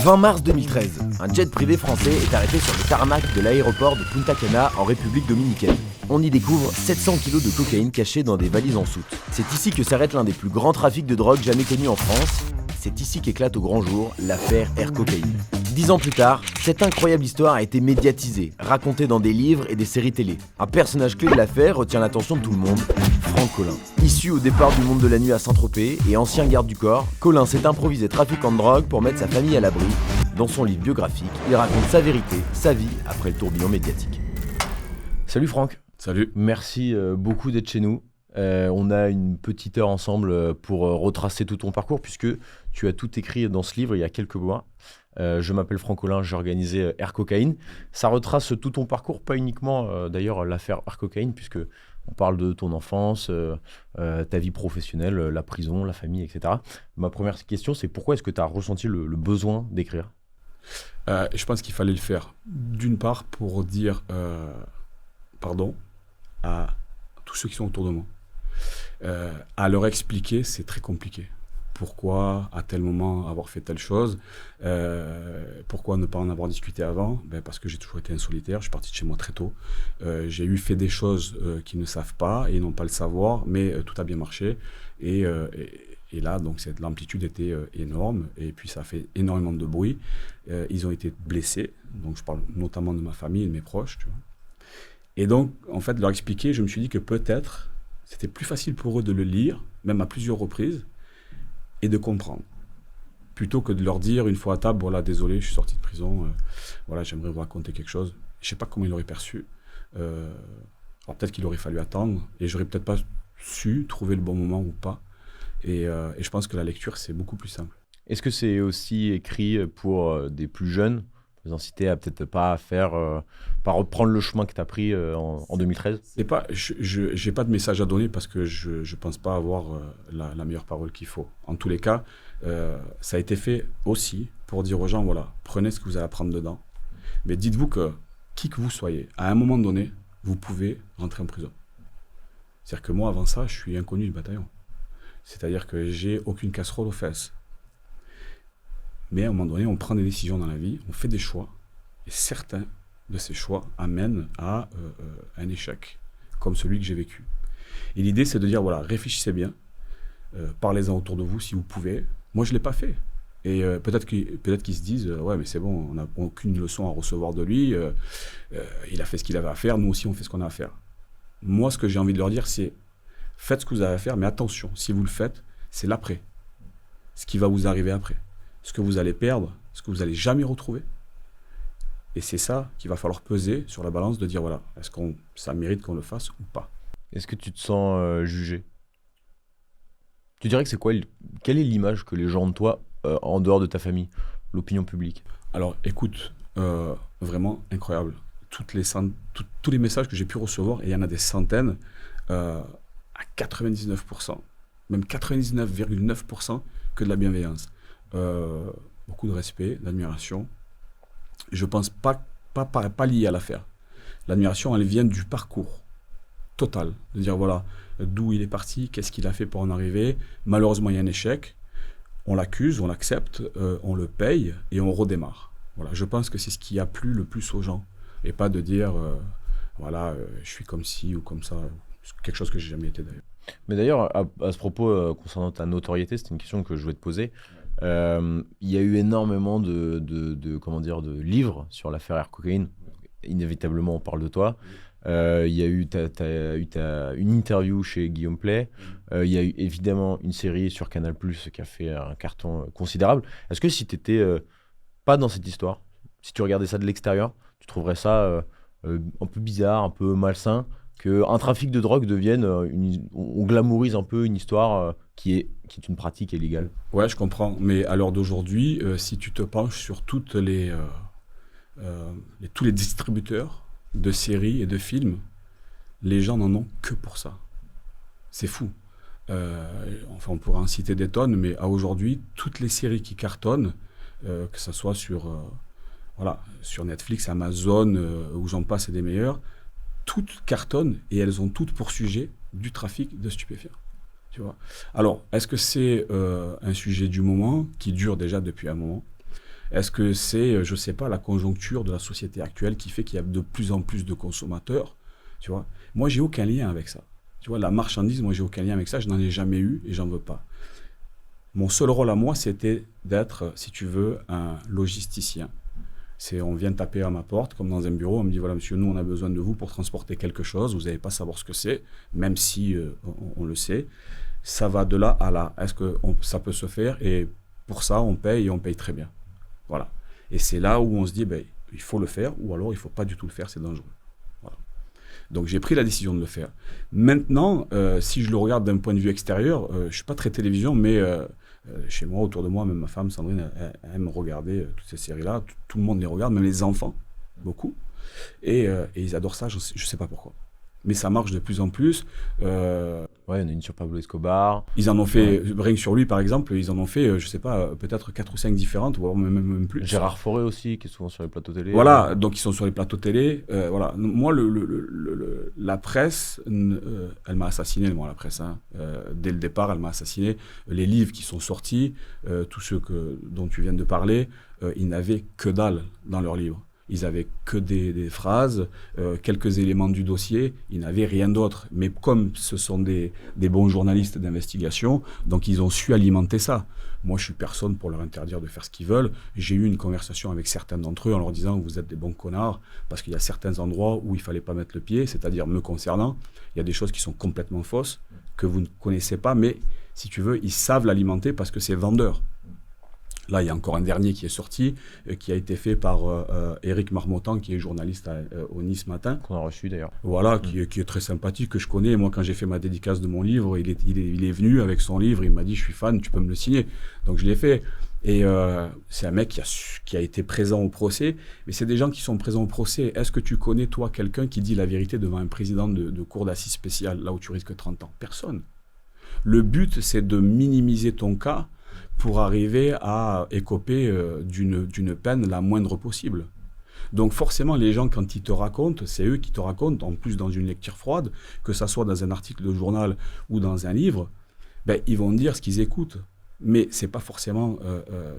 20 mars 2013, un jet privé français est arrêté sur le tarmac de l'aéroport de Punta Cana en République dominicaine. On y découvre 700 kilos de cocaïne cachée dans des valises en soute. C'est ici que s'arrête l'un des plus grands trafics de drogue jamais connus en France. C'est ici qu'éclate au grand jour l'affaire Air Cocaine. 10 ans plus tard, cette incroyable histoire a été médiatisée, racontée dans des livres et des séries télé. Un personnage clé de l'affaire retient l'attention de tout le monde, Franck Collin. Issu au départ du monde de la nuit à Saint-Tropez et ancien garde du corps, Collin s'est improvisé trafiquant de drogue pour mettre sa famille à l'abri. Dans son livre biographique, il raconte sa vérité, sa vie après le tourbillon médiatique. Salut Franck. Salut. Merci beaucoup d'être chez nous. On a une petite heure ensemble pour retracer tout ton parcours puisque tu as tout écrit dans ce livre il y a quelques mois. Je m'appelle Franck Collin, j'ai organisé Air Cocaine. Ça retrace tout ton parcours, pas uniquement d'ailleurs l'affaire Air Cocaine, puisque on parle de ton enfance, ta vie professionnelle, la prison, la famille, etc. Ma première question, c'est pourquoi est-ce que tu as ressenti le besoin d'écrire ? Je pense qu'il fallait le faire. D'une part, pour dire pardon à tous ceux qui sont autour de moi. À leur expliquer, c'est très compliqué. Pourquoi, à tel moment, avoir fait telle chose, pourquoi ne pas en avoir discuté avant ? Parce que j'ai toujours été un solitaire, je suis parti de chez moi très tôt. J'ai fait des choses qu'ils ne savent pas et ils n'ont pas le savoir, mais tout a bien marché. Et là, donc, l'amplitude était énorme et puis ça a fait énormément de bruit. Ils ont été blessés, donc je parle notamment de ma famille et de mes proches. Tu vois. Et donc, en fait, leur expliquer, je me suis dit que peut-être c'était plus facile pour eux de le lire, même à plusieurs reprises, et de comprendre. Plutôt que de leur dire une fois à table, voilà, désolé, je suis sorti de prison, voilà, j'aimerais vous raconter quelque chose. Je ne sais pas comment ils l'auraient perçu. Alors peut-être qu'il aurait fallu attendre, et j'aurais peut-être pas su trouver le bon moment ou pas. Et je pense que la lecture, c'est beaucoup plus simple. Est-ce que c'est aussi écrit pour des plus jeunes ? Vous inciter à peut-être pas reprendre le chemin que tu as pris en 2013 ? Je n'ai pas de message à donner parce que je ne pense pas avoir la meilleure parole qu'il faut. En tous les cas, ça a été fait aussi pour dire aux gens, voilà, prenez ce que vous allez apprendre dedans. Mais dites-vous que, qui que vous soyez, à un moment donné, vous pouvez rentrer en prison. C'est-à-dire que moi, avant ça, je suis inconnu du bataillon. C'est-à-dire que j'ai aucune casserole aux fesses. Mais à un moment donné, on prend des décisions dans la vie, on fait des choix, et certains de ces choix amènent à un échec, comme celui que j'ai vécu. Et l'idée, c'est de dire, voilà, réfléchissez bien, parlez-en autour de vous si vous pouvez. Moi, je ne l'ai pas fait. Et peut-être qu'ils se disent, ouais, mais c'est bon, on n'a aucune leçon à recevoir de lui, il a fait ce qu'il avait à faire, nous aussi, on fait ce qu'on a à faire. Moi, ce que j'ai envie de leur dire, c'est, faites ce que vous avez à faire, mais attention, si vous le faites, c'est l'après, ce qui va vous arriver après. Ce que vous allez perdre, ce que vous n'allez jamais retrouver. Et c'est ça qu'il va falloir peser sur la balance de dire, voilà, est-ce que ça mérite qu'on le fasse ou pas ? Est-ce que tu te sens jugé ? Tu dirais que c'est quoi, quelle est l'image que les gens ont de toi en dehors de ta famille, l'opinion publique ? Alors, écoute, vraiment incroyable. Tous les messages que j'ai pu recevoir, et il y en a des centaines, à 99%, même 99,9% que de la bienveillance. Beaucoup de respect, d'admiration. Je pense pas lié à l'affaire. L'admiration, elle vient du parcours total. De dire, voilà, d'où il est parti, qu'est-ce qu'il a fait pour en arriver. Malheureusement, il y a un échec. On l'accuse, on l'accepte, on le paye et on redémarre. Voilà, je pense que c'est ce qui a plu le plus aux gens. Et pas de dire, voilà, je suis comme ci ou comme ça. C'est quelque chose que j'ai jamais été d'ailleurs. Mais d'ailleurs, à ce propos, concernant ta notoriété, c'était une question que je voulais te poser. Il y a eu énormément de livres sur l'affaire Air Cocaine. Inévitablement, on parle de toi. Il y a eu une interview chez Guillaume Play. Il y a eu évidemment une série sur Canal+, qui a fait un carton considérable. Est-ce que si tu n'étais pas dans cette histoire, si tu regardais ça de l'extérieur, tu trouverais ça un peu bizarre, un peu malsain, qu'un trafic de drogue devienne, on glamourise un peu une histoire qui est une pratique illégale. Ouais, je comprends. Mais à l'heure d'aujourd'hui, si tu te penches sur tous les distributeurs de séries et de films, les gens n'en ont que pour ça. C'est fou. Enfin, on pourra en citer des tonnes, mais à aujourd'hui, toutes les séries qui cartonnent, que ce soit sur Netflix, Amazon, où j'en passe et des meilleurs, toutes cartonnent et elles ont toutes pour sujet du trafic de stupéfiants. Tu vois. Alors, est-ce que c'est un sujet du moment qui dure déjà depuis un moment ? Est-ce que c'est, je ne sais pas, la conjoncture de la société actuelle qui fait qu'il y a de plus en plus de consommateurs, tu vois? Moi, j'ai aucun lien avec ça. Tu vois, la marchandise, moi, j'ai aucun lien avec ça. Je n'en ai jamais eu et j'en veux pas. Mon seul rôle à moi, c'était d'être, si tu veux, un logisticien. On vient taper à ma porte, comme dans un bureau, on me dit, voilà, monsieur, nous, on a besoin de vous pour transporter quelque chose, vous n'allez pas savoir ce que c'est, même si on le sait. Ça va de là à là. Est-ce que ça peut se faire? Et pour ça, on paye et on paye très bien. Voilà. Et c'est là où on se dit, ben, il faut le faire, ou alors il ne faut pas du tout le faire, c'est dangereux. Voilà. Donc j'ai pris la décision de le faire. Maintenant, si je le regarde d'un point de vue extérieur, je ne suis pas très télévision, mais chez moi, autour de moi, même ma femme, Sandrine, elle aime regarder toutes ces séries-là. Tout le monde les regarde, même les enfants, beaucoup. Et ils adorent ça, je ne sais pas pourquoi. Mais ça marche de plus en plus. Ouais, il y en a une sur Pablo Escobar. Ils en ont fait, rien que sur lui par exemple, ils en ont fait, je sais pas, peut-être 4 ou 5 différentes, voire même plus. Gérard Fauré aussi, qui est souvent sur les plateaux télé. Voilà, donc ils sont sur les plateaux télé. Voilà. Moi, la presse, elle m'a assassiné, moi, la presse. Hein. Dès le départ, elle m'a assassiné. Les livres qui sont sortis, tous ceux dont tu viens de parler, ils n'avaient que dalle dans leurs livres. Ils n'avaient que des phrases, quelques éléments du dossier, ils n'avaient rien d'autre. Mais comme ce sont des bons journalistes d'investigation, donc ils ont su alimenter ça. Moi, je suis personne pour leur interdire de faire ce qu'ils veulent. J'ai eu une conversation avec certains d'entre eux en leur disant « vous êtes des bons connards » parce qu'il y a certains endroits où il ne fallait pas mettre le pied, c'est-à-dire me concernant. Il y a des choses qui sont complètement fausses, que vous ne connaissez pas, mais si tu veux, ils savent l'alimenter parce que c'est vendeur. Là, il y a encore un dernier qui est sorti, qui a été fait par Éric Marmottan, qui est journaliste au Nice Matin. Qu'on a reçu d'ailleurs. Voilà, qui est très sympathique, que je connais. Moi, quand j'ai fait ma dédicace de mon livre, il est venu avec son livre, il m'a dit « je suis fan, tu peux me le signer ». Donc je l'ai fait. Et c'est un mec qui a été présent au procès, mais c'est des gens qui sont présents au procès. Est-ce que tu connais, toi, quelqu'un qui dit la vérité devant un président de cour d'assises spéciale, là où tu risques 30 ans? Personne. Le but, c'est de minimiser ton cas pour arriver à écoper d'une peine la moindre possible. Donc forcément, les gens, quand ils te racontent, c'est eux qui te racontent, en plus dans une lecture froide, que ça soit dans un article de journal ou dans un livre, ben, ils vont dire ce qu'ils écoutent. Mais ce n'est pas forcément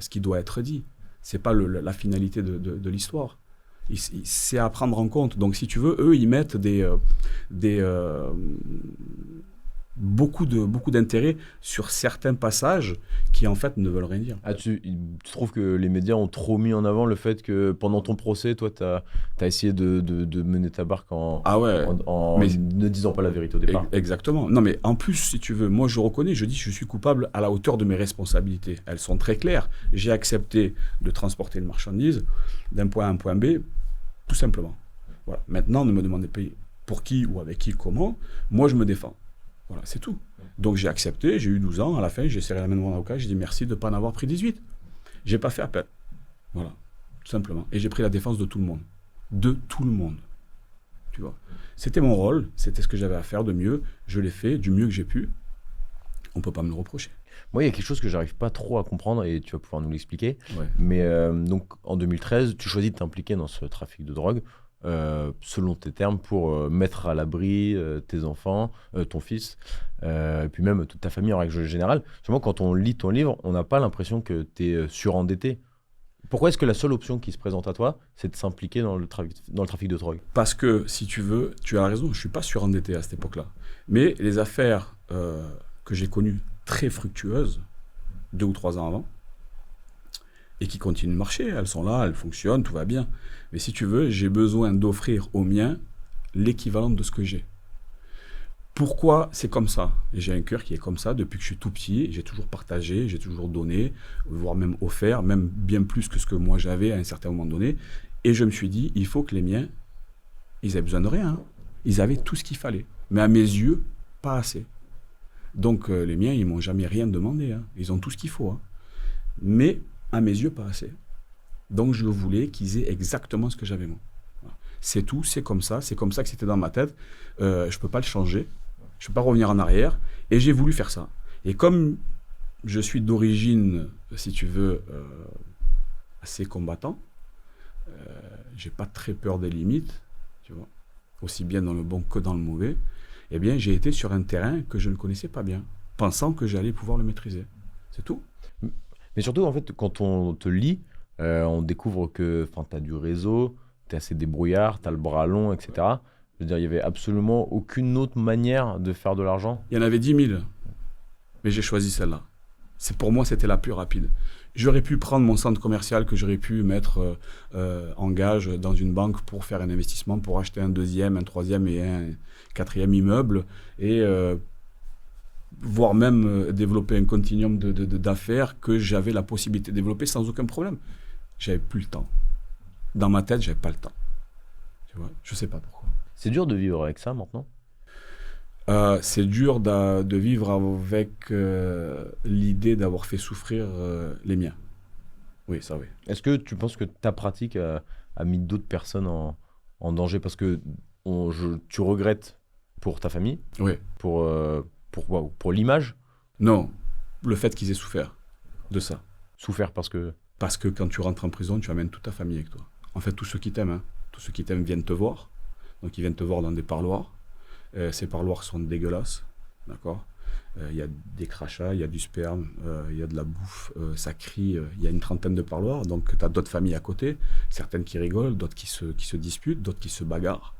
ce qui doit être dit. Ce n'est pas la finalité de l'histoire. C'est à prendre en compte. Donc si tu veux, eux, ils mettent beaucoup d'intérêt sur certains passages qui en fait ne veulent rien dire. Ah, tu trouves que les médias ont trop mis en avant le fait que pendant ton procès, toi, tu as essayé de mener ta barque en ne disant pas la vérité au départ? Exactement. Non, mais en plus, si tu veux, moi je reconnais, je dis que je suis coupable à la hauteur de mes responsabilités. Elles sont très claires. J'ai accepté de transporter une marchandise d'un point A à un point B, tout simplement. Voilà. Maintenant, ne me demandez pas pour qui ou avec qui, comment. Moi, je me défends. Voilà, c'est tout. Donc j'ai accepté, j'ai eu 12 ans, à la fin j'ai serré la main de mon avocat, j'ai dit merci de ne pas en avoir pris 18. J'ai pas fait appel. Voilà, tout simplement. Et j'ai pris la défense de tout le monde. De tout le monde. Tu vois. C'était mon rôle, c'était ce que j'avais à faire de mieux, je l'ai fait du mieux que j'ai pu. On ne peut pas me le reprocher. Moi, il y a quelque chose que j'arrive pas trop à comprendre et tu vas pouvoir nous l'expliquer. Ouais. Mais donc en 2013, tu choisis de t'impliquer dans ce trafic de drogue. Selon tes termes, pour mettre à l'abri tes enfants, ton fils, et puis même toute ta famille en règle générale. Justement, quand on lit ton livre, on n'a pas l'impression que tu es surendetté. Pourquoi est-ce que la seule option qui se présente à toi, c'est de s'impliquer dans le trafic de drogue? Parce que, si tu veux, tu as raison, je ne suis pas surendetté à cette époque-là. Mais les affaires que j'ai connues très fructueuses, 2 ou 3 ans avant, et qui continuent de marcher, elles sont là, elles fonctionnent, tout va bien. Mais si tu veux, j'ai besoin d'offrir aux miens l'équivalent de ce que j'ai. Pourquoi c'est comme ça? Et j'ai un cœur qui est comme ça depuis que je suis tout petit, j'ai toujours partagé, j'ai toujours donné, voire même offert, même bien plus que ce que moi j'avais à un certain moment donné. Et je me suis dit, il faut que les miens, ils avaient besoin de rien. Hein. Ils avaient tout ce qu'il fallait. Mais à mes yeux, pas assez. Donc les miens, ils m'ont jamais rien demandé. Hein. Ils ont tout ce qu'il faut. Hein. Mais à mes yeux, pas assez. Donc je voulais qu'ils aient exactement ce que j'avais moi. Voilà. C'est tout, c'est comme ça que c'était dans ma tête. Je peux pas le changer, je peux pas revenir en arrière, et j'ai voulu faire ça. Et comme je suis d'origine, si tu veux, assez combattant, j'ai pas très peur des limites, tu vois, aussi bien dans le bon que dans le mauvais. Eh bien, j'ai été sur un terrain que je ne connaissais pas bien, pensant que j'allais pouvoir le maîtriser. C'est tout. Mais surtout, en fait, quand on te lit, On découvre que tu as du réseau, tu es assez débrouillard, tu as le bras long, etc. Je veux dire, il n'y avait absolument aucune autre manière de faire de l'argent. Il y en avait 10 000, mais j'ai choisi celle-là. Pour moi, c'était la plus rapide. J'aurais pu prendre mon centre commercial que j'aurais pu mettre en gage dans une banque pour faire un investissement, pour acheter un deuxième, un troisième et un quatrième immeuble, et voire même développer un continuum d'affaires que j'avais la possibilité de développer sans aucun problème. J'avais plus le temps. Dans ma tête, j'avais pas le temps. Tu vois, je sais pas pourquoi. C'est dur de vivre avec ça maintenant? C'est dur de vivre avec l'idée d'avoir fait souffrir les miens. Oui, ça oui. Est-ce que tu penses que ta pratique a mis d'autres personnes en danger? Parce que tu regrettes pour ta famille, Oui. pour l'image, Non, le fait qu'ils aient souffert de ça. souffert parce que... Parce que quand tu rentres en prison, tu amènes toute ta famille avec toi. En fait, tous ceux qui t'aiment, tous ceux qui t'aiment viennent te voir. Donc, ils viennent te voir dans des parloirs. Ces parloirs sont dégueulasses, d'accord. Il y a des crachats, il y a du sperme, il y a de la bouffe, ça crie. Il y a une trentaine de parloirs, donc tu as d'autres familles à côté, certaines qui rigolent, d'autres qui se disputent, d'autres qui se bagarrent.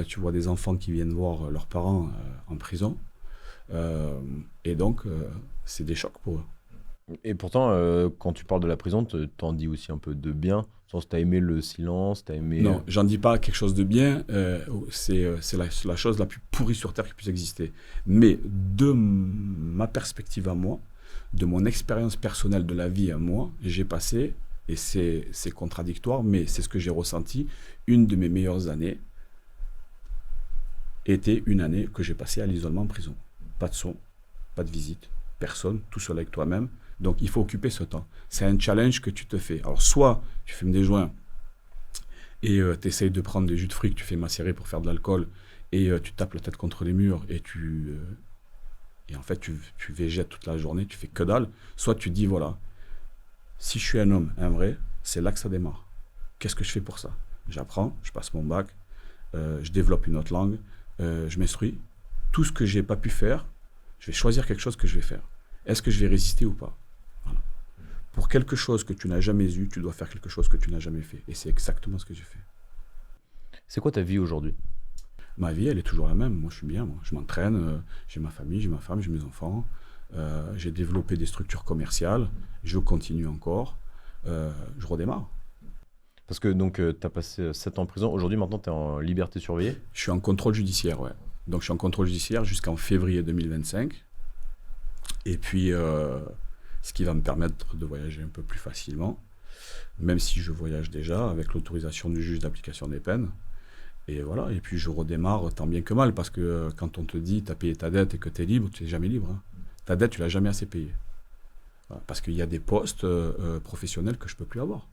Tu vois des enfants qui viennent voir leurs parents en prison. Et donc, c'est des chocs pour eux. Et pourtant, quand tu parles de la prison, t'en dis aussi un peu de bien. Sens t'as aimé le silence, t'as aimé... Non, j'en dis pas quelque chose de bien. C'est la chose la plus pourrie sur Terre qui puisse exister. Mais de ma perspective à moi, de mon expérience personnelle de la vie à moi, j'ai passé, et c'est contradictoire, mais c'est ce que j'ai ressenti, une de mes meilleures années était une année que j'ai passée à l'isolement en prison. Pas de son, pas de visite, personne, tout seul avec toi-même. Donc, il faut occuper ce temps. C'est un challenge que tu te fais. Alors, soit tu fumes des joints et tu essayes de prendre des jus de fruits que tu fais macérer pour faire de l'alcool et tu tapes la tête contre les murs et en fait, tu végètes toute la journée, tu fais que dalle. Soit tu dis, voilà, si je suis un homme, un vrai, c'est là que ça démarre. Qu'est-ce que je fais pour ça? J'apprends, je passe mon bac, je développe une autre langue, je m'instruis. Tout ce que je n'ai pas pu faire, je vais choisir quelque chose que je vais faire. Est-ce que je vais résister ou pas? Voilà. Pour quelque chose que tu n'as jamais eu, tu dois faire quelque chose que tu n'as jamais fait. Et c'est exactement ce que j'ai fait. C'est quoi ta vie aujourd'hui? Ma vie, elle est toujours la même. Moi, je suis bien. Moi. Je m'entraîne, j'ai ma famille, j'ai ma femme, j'ai mes enfants. J'ai développé des structures commerciales. Je continue encore. Je redémarre. Parce que donc, tu as passé 7 ans en prison. Aujourd'hui, maintenant, tu es en liberté surveillée. Je suis en contrôle judiciaire, ouais. Donc, je suis en contrôle judiciaire jusqu'en février 2025. Et puis, ce qui va me permettre de voyager un peu plus facilement, même si je voyage déjà avec l'autorisation du juge d'application des peines. Et voilà, et puis je redémarre tant bien que mal, parce que quand on te dit tu as payé ta dette et que tu es libre, tu n'es jamais libre. Hein. Ta dette, tu l'as jamais assez payée. Voilà, parce qu'il y a des postes professionnels que je ne peux plus avoir.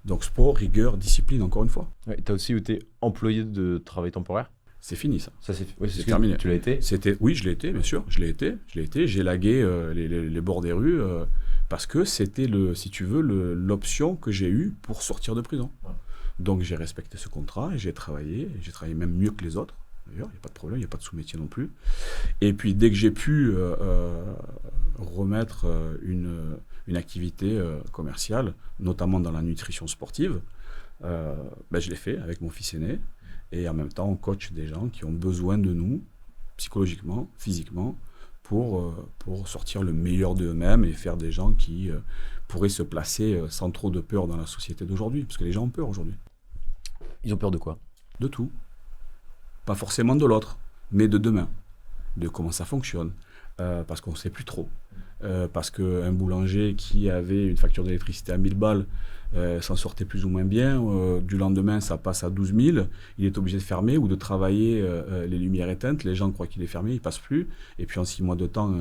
Donc sport, rigueur, discipline, encore une fois. Ouais, tu as aussi été employé de travail temporaire? C'est fini ça. Ça c'est terminé. Tu l'as été? Oui, je l'ai été, bien sûr. Je l'ai été. J'ai lagué les bords des rues parce que c'était, si tu veux, l'option que j'ai eue pour sortir de prison. Ouais. Donc j'ai respecté ce contrat et j'ai travaillé même mieux que les autres. D'ailleurs, il n'y a pas de problème, il n'y a pas de sous-métier non plus. Et puis dès que j'ai pu remettre une activité commerciale, notamment dans la nutrition sportive, je l'ai fait avec mon fils aîné. Et en même temps, on coach des gens qui ont besoin de nous, psychologiquement, physiquement, pour sortir le meilleur d'eux-mêmes et faire des gens qui pourraient se placer sans trop de peur dans la société d'aujourd'hui. Parce que les gens ont peur aujourd'hui. Ils ont peur de quoi? De tout. Pas forcément de l'autre, mais de demain. De comment ça fonctionne. Parce qu'on ne sait plus trop. Parce qu'un boulanger qui avait une facture d'électricité à 1000 balles s'en sortait plus ou moins bien. Du lendemain, ça passe à 12 000. Il est obligé de fermer ou de travailler les lumières éteintes. Les gens croient qu'il est fermé, il ne passe plus. Et puis en 6 mois de temps,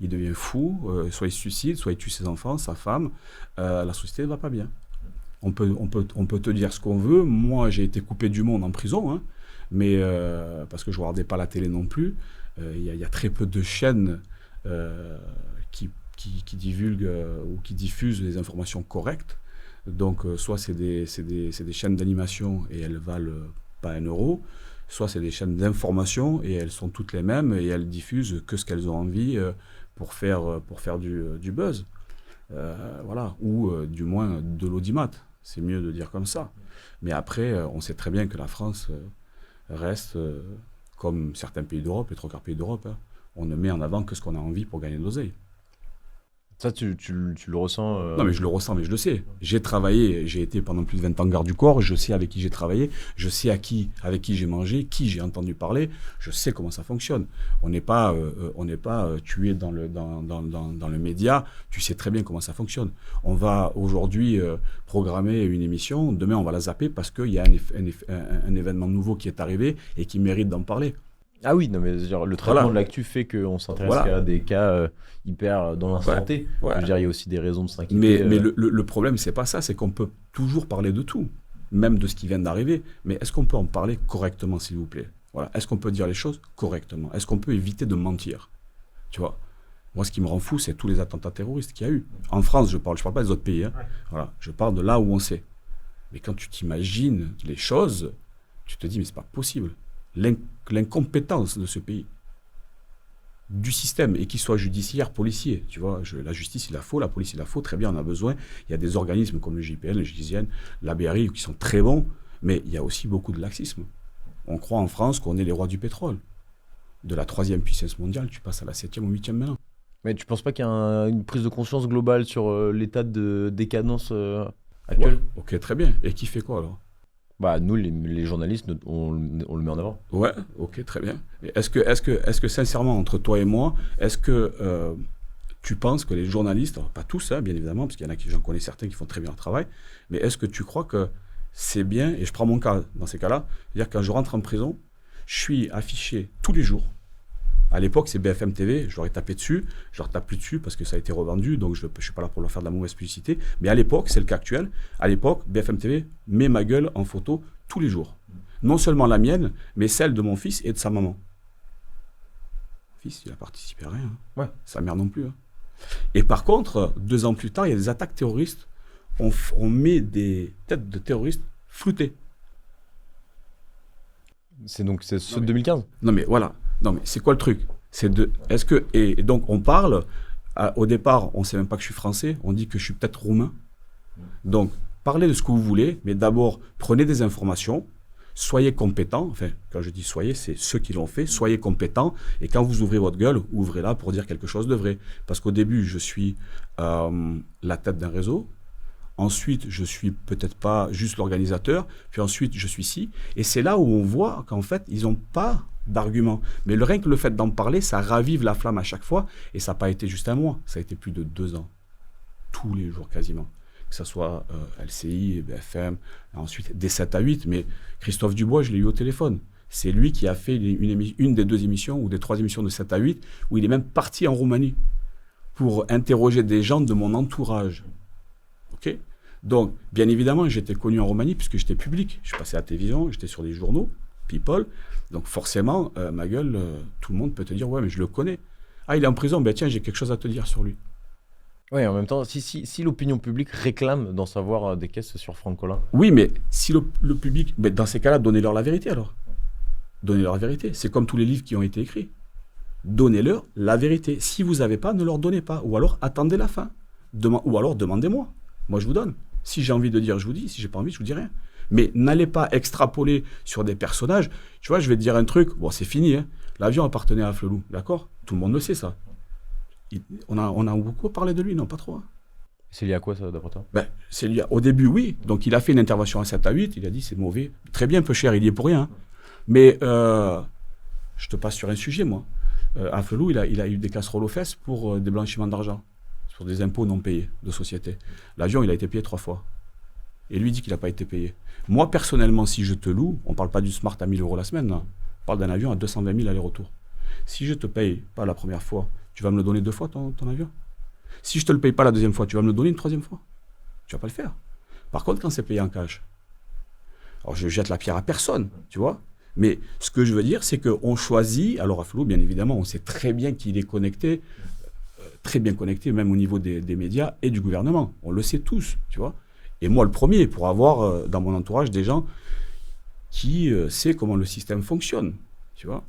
il devient fou. Soit il se suicide, soit il tue ses enfants, sa femme. La société ne va pas bien. On peut te dire ce qu'on veut. Moi, j'ai été coupé du monde en prison, hein, mais parce que je ne regardais pas la télé non plus. Il y a très peu de chaînes qui divulguent ou qui diffusent des informations correctes. Donc, soit c'est des chaînes d'animation et elles valent pas 1 euro, soit c'est des chaînes d'information et elles sont toutes les mêmes et elles diffusent que ce qu'elles ont envie pour faire du buzz. voilà, ou du moins de l'audimat. C'est mieux de dire comme ça. Mais après, on sait très bien que la France reste, comme certains pays d'Europe, les 3/4 pays d'Europe, hein, on ne met en avant que ce qu'on a envie pour gagner de l'oseille. Ça, tu le ressens Non, mais je le ressens, mais je le sais. J'ai travaillé, j'ai été pendant plus de 20 ans garde du corps, je sais avec qui j'ai travaillé, je sais avec qui j'ai mangé, qui j'ai entendu parler, je sais comment ça fonctionne. On n'est pas tué dans le média, tu sais très bien comment ça fonctionne. On va aujourd'hui programmer une émission, demain on va la zapper parce qu'il y a un événement nouveau qui est arrivé et qui mérite d'en parler. Ah oui, non, mais genre, le traitement de l'actu fait qu'on s'intéresse qu'à des cas hyper dans l'instant T. Ouais. Je veux dire, il y a aussi des raisons de s'inquiéter. Mais le problème, c'est pas ça, c'est qu'on peut toujours parler de tout, même de ce qui vient d'arriver. Mais est-ce qu'on peut en parler correctement, s'il vous plaît? Voilà. Est-ce qu'on peut dire les choses correctement? Est-ce qu'on peut éviter de mentir? Tu vois? Moi, ce qui me rend fou, c'est tous les attentats terroristes qu'il y a eu. En France, je parle pas des autres pays. Hein. Ouais. Voilà. Je parle de là où on sait. Mais quand tu t'imagines les choses, tu te dis, mais c'est pas possible. L'incompétence de ce pays, du système, et qu'il soit judiciaire, policier, tu vois, la justice il la faut, la police il la faut, très bien, on a besoin, il y a des organismes comme le JPN, le GIGN, la BRI qui sont très bons, mais il y a aussi beaucoup de laxisme. On croit en France qu'on est les rois du pétrole. De la 3e puissance mondiale, tu passes à la 7e ou 8e maintenant. Mais tu penses pas qu'il y a une prise de conscience globale sur l'état de décadence actuel? Ouais, ok, très bien. Et qui fait quoi alors? Bah, nous, les journalistes, on le met en avant. Ouais, ok, très bien. Est-ce que sincèrement, entre toi et moi, est-ce que tu penses que les journalistes, alors pas tous, hein, bien évidemment, parce qu'il y en a j'en connais certains qui font très bien leur travail, mais est-ce que tu crois que c'est bien, et je prends mon cas dans ces cas-là, c'est-à-dire quand je rentre en prison, je suis affiché tous les jours. À l'époque, c'est BFM TV, je leur ai tapé dessus, je leur tape plus dessus parce que ça a été revendu, donc je ne suis pas là pour leur faire de la mauvaise publicité. Mais à l'époque, c'est le cas actuel, à l'époque, BFM TV met ma gueule en photo tous les jours. Non seulement la mienne, mais celle de mon fils et de sa maman. Mon fils, il a participé à rien. Hein. Ouais. Sa mère non plus. Hein. Et par contre, 2 ans plus tard, il y a des attaques terroristes. On met des têtes de terroristes floutées. C'est ceux de 2015? Non mais voilà. Non, mais c'est quoi le truc? Et donc, on parle, au départ, on ne sait même pas que je suis français, on dit que je suis peut-être roumain. Donc, parlez de ce que vous voulez, mais d'abord, prenez des informations, soyez compétents. Enfin, quand je dis soyez, c'est ceux qui l'ont fait, soyez compétents, et quand vous ouvrez votre gueule, ouvrez-la pour dire quelque chose de vrai. Parce qu'au début, je suis la tête d'un réseau. Ensuite, je suis peut-être pas juste l'organisateur, puis ensuite, je suis ci. Et c'est là où on voit qu'en fait, ils n'ont pas d'arguments. Mais rien que le fait d'en parler, ça ravive la flamme à chaque fois. Et ça n'a pas été juste un mois, ça a été plus de 2 ans. Tous les jours quasiment. Que ce soit LCI, BFM, ensuite des 7 à 8. Mais Christophe Dubois, je l'ai eu au téléphone. C'est lui qui a fait une des 2 émissions ou des 3 émissions de 7 à 8, où il est même parti en Roumanie pour interroger des gens de mon entourage. Ok ? Donc, bien évidemment, j'étais connu en Roumanie puisque j'étais public. Je suis passé à la télévision, j'étais sur les journaux, People. Donc, forcément, ma gueule, tout le monde peut te dire « Ouais, mais je le connais. Ah, il est en prison, ben tiens, j'ai quelque chose à te dire sur lui. » Oui, en même temps, si l'opinion publique réclame d'en savoir des caisses sur Franck Collin. Oui, mais si le public... Ben, dans ces cas-là, donnez-leur la vérité alors. Donnez-leur la vérité. C'est comme tous les livres qui ont été écrits. Donnez-leur la vérité. Si vous n'avez pas, ne leur donnez pas. Ou alors, attendez la fin. Ou alors, demandez-moi. Moi, je vous donne. Si j'ai envie de dire, je vous dis. Si j'ai pas envie, je vous dis rien. Mais n'allez pas extrapoler sur des personnages. Tu vois, je vais te dire un truc. Bon, c'est fini. Hein. L'avion appartenait à Flelou. D'accord ? Tout le monde le sait, ça. On a beaucoup parlé de lui, non, pas trop. Hein. C'est lié à quoi, ça, d'après toi ? Ben, c'est lié au début, oui. Donc, il a fait une intervention à 7 à 8. Il a dit, c'est mauvais. Très bien, peu cher, il y est pour rien. Hein. Mais je te passe sur un sujet, moi. À Flelou, il a eu des casseroles aux fesses pour des blanchiments d'argent. Sur des impôts non payés de société. L'avion, il a été payé 3 fois. Et lui dit qu'il n'a pas été payé. Moi, personnellement, si je te loue, on ne parle pas du Smart à 1 000 € la semaine, là. On parle d'un avion à 220 000 aller-retour. Si je ne te paye pas la première fois, tu vas me le donner 2 fois, ton avion. Si je ne te le paye pas la deuxième fois, tu vas me le donner une 3e fois. Tu ne vas pas le faire. Par contre, quand c'est payé en cash, alors je jette la pierre à personne, tu vois. Mais ce que je veux dire, c'est qu'on choisit, alors à Flelou, bien évidemment, on sait très bien qu'il est connecté, très bien connecté, même au niveau des médias et du gouvernement. On le sait tous, tu vois. Et moi, le premier, pour avoir dans mon entourage des gens qui savent comment le système fonctionne, tu vois.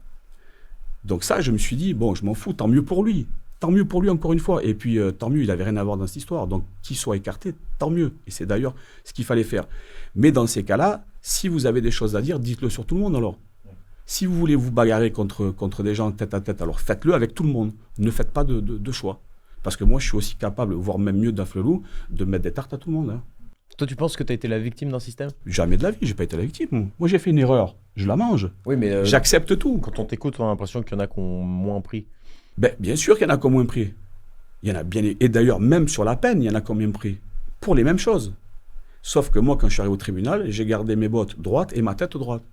Donc ça, je me suis dit, bon, je m'en fous, tant mieux pour lui. tant mieux pour lui encore une fois. Et puis, tant mieux, il n'avait rien à voir dans cette histoire. Donc, qu'il soit écarté, tant mieux. Et c'est d'ailleurs ce qu'il fallait faire. Mais dans ces cas-là, si vous avez des choses à dire, dites-le sur tout le monde alors. Si vous voulez vous bagarrer contre des gens tête à tête, alors faites-le avec tout le monde. Ne faites pas de choix. Parce que moi, je suis aussi capable, voire même mieux d'un flelou, de mettre des tartes à tout le monde. Hein. Toi, tu penses que tu as été la victime d'un système? Jamais de la vie, j'ai pas été la victime. Moi, j'ai fait une erreur. Je la mange. Oui, mais J'accepte tout. quand on t'écoute, on a l'impression qu'il y en a qui ont moins pris. Ben, bien sûr qu'il y en a qui ont moins pris. Il y en a bien. Et d'ailleurs, même sur la peine, il y en a qui ont moins pris. Pour les mêmes choses. Sauf que moi, quand je suis arrivé au tribunal, j'ai gardé mes bottes droites et ma tête droite.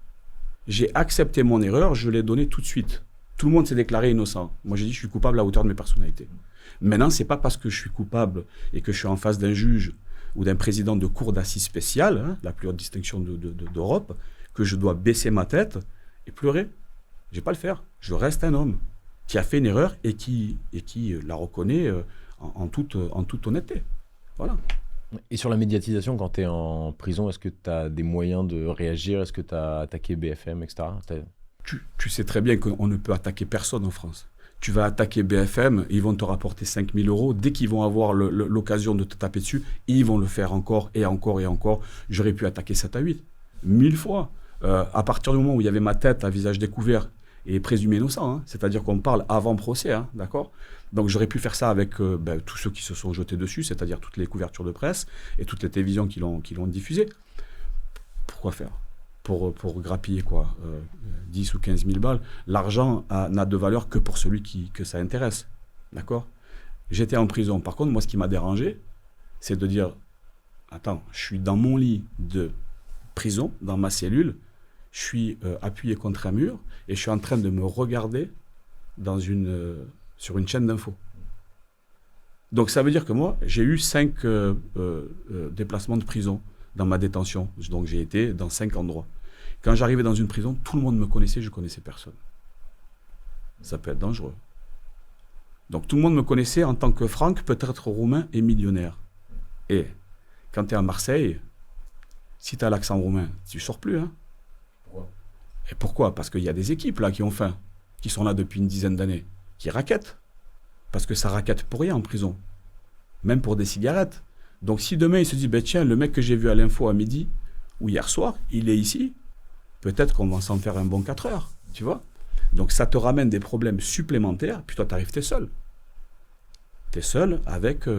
J'ai accepté mon erreur, je l'ai donnée tout de suite. Tout le monde s'est déclaré innocent. Moi, j'ai dit, je suis coupable à hauteur de mes personnalités. Maintenant, c'est pas parce que je suis coupable et que je suis en face d'un juge ou d'un président de cour d'assises spéciale, hein, la plus haute distinction d'Europe, que je dois baisser ma tête et pleurer. Je vais pas le faire. Je reste un homme qui a fait une erreur et qui la reconnaît en toute honnêteté. Voilà. Et sur la médiatisation, quand tu es en prison, est-ce que tu as des moyens de réagir? Est-ce que tu as attaqué BFM, etc. Tu sais très bien qu'on ne peut attaquer personne en France. Tu vas attaquer BFM, ils vont te rapporter 5 000 euros. Dès qu'ils vont avoir l'occasion de te taper dessus, ils vont le faire encore et encore et encore. J'aurais pu attaquer 7 à 8, 1000 fois. À partir du moment où il y avait ma tête à visage découvert et présumé innocent, hein, c'est-à-dire qu'on parle avant procès, hein, d'accord ? Donc j'aurais pu faire ça avec tous ceux qui se sont jetés dessus, c'est-à-dire toutes les couvertures de presse et toutes les télévisions qui l'ont diffusé. Pourquoi faire ? Pour grappiller quoi, 10 ou 15 000 balles. L'argent n'a de valeur que pour celui que ça intéresse. D'accord ? J'étais en prison. Par contre, moi, ce qui m'a dérangé, c'est de dire, attends, je suis dans mon lit de prison, dans ma cellule, je suis appuyé contre un mur et je suis en train de me regarder sur une chaîne d'infos. Donc ça veut dire que moi, j'ai eu 5 déplacements de prison dans ma détention. Donc j'ai été dans 5 endroits. Quand j'arrivais dans une prison, tout le monde me connaissait, je ne connaissais personne. Ça peut être dangereux. Donc tout le monde me connaissait en tant que Franck, peut-être roumain et millionnaire. Et quand tu es à Marseille, si tu as l'accent roumain, tu ne sors plus. Hein. Pourquoi ? Et pourquoi ? Parce qu'il y a des équipes là qui ont faim, qui sont là depuis une dizaine d'années, qui raquettent. Parce que ça raquette pour rien en prison. Même pour des cigarettes. Donc si demain il se dit, tiens, le mec que j'ai vu à l'info à midi, ou hier soir, il est ici, peut-être qu'on va s'en faire un bon 4 heures, tu vois. Donc ça te ramène des problèmes supplémentaires, puis toi t'arrives, t'es seul. T'es seul avec